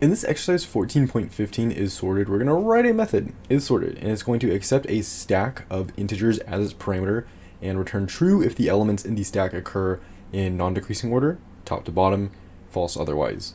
In this exercise 14.15 isSorted, we're going to write a method, isSorted, and it's going to accept a stack of integers as its parameter and return true if the elements in the stack occur in non-decreasing order, top to bottom, false otherwise.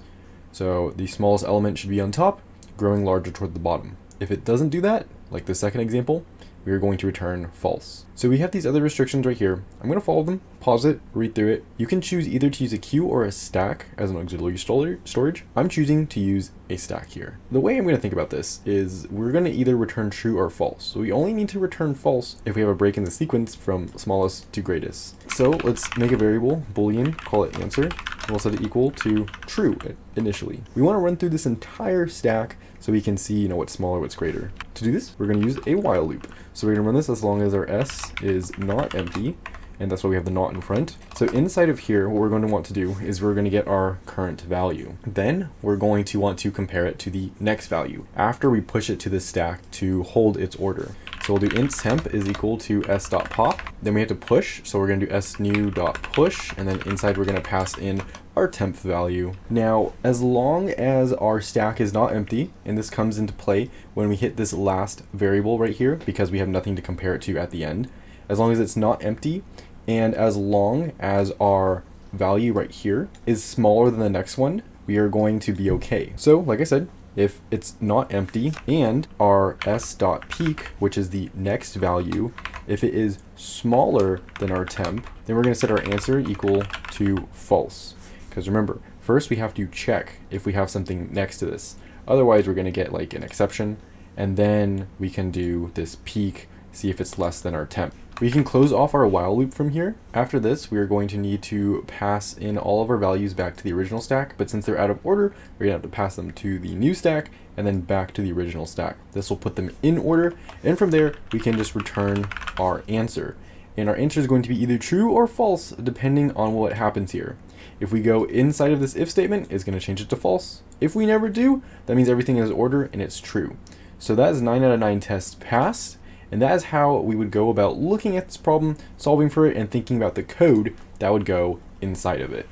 So the smallest element should be on top, growing larger toward the bottom. If it doesn't do that, like the second example, we are going to return false. So we have these other restrictions right here. I'm going to follow them, pause it, read through it. You can choose either to use a queue or a stack as an auxiliary storage. I'm choosing to use a stack here. The way I'm going to think about this is we're going to either return true or false. So we only need to return false if we have a break in the sequence from smallest to greatest. So let's make a variable, boolean, call it answer, and we'll set it equal to true initially. We want to run through this entire stack so we can see, what's smaller, what's greater. To do this, we're going to use a while loop. So we're going to run this as long as our s is not empty, and that's why we have the not in front. So inside of here, what we're going to want to do is we're going to get our current value. Then we're going to want to compare it to the next value after we push it to the stack to hold its order. So we'll do int temp is equal to s.pop. Then we have to push, so we're going to do snew.push, and then inside we're going to pass in our temp value. Now, as long as our stack is not empty, and this comes into play when we hit this last variable right here, because we have nothing to compare it to at the end, as long as it's not empty, and as long as our value right here is smaller than the next one, we are going to be okay. So, like I said, if it's not empty and our s.peak, which is the next value, if it is smaller than our temp, then we're going to set our answer equal to false. Because remember, first we have to check if we have something next to this. Otherwise, we're going to get like an exception, and then we can do this peak, see if it's less than our temp. We can close off our while loop from here. After this, we are going to need to pass in all of our values back to the original stack, but since they're out of order, we're going to have to pass them to the new stack and then back to the original stack. This will put them in order, and from there, we can just return our answer. And our answer is going to be either true or false, depending on what happens here. If we go inside of this if statement, it's going to change it to false. If we never do, that means everything is order and it's true. So that is 9 out of 9 tests passed. And that is how we would go about looking at this problem, solving for it, and thinking about the code that would go inside of it.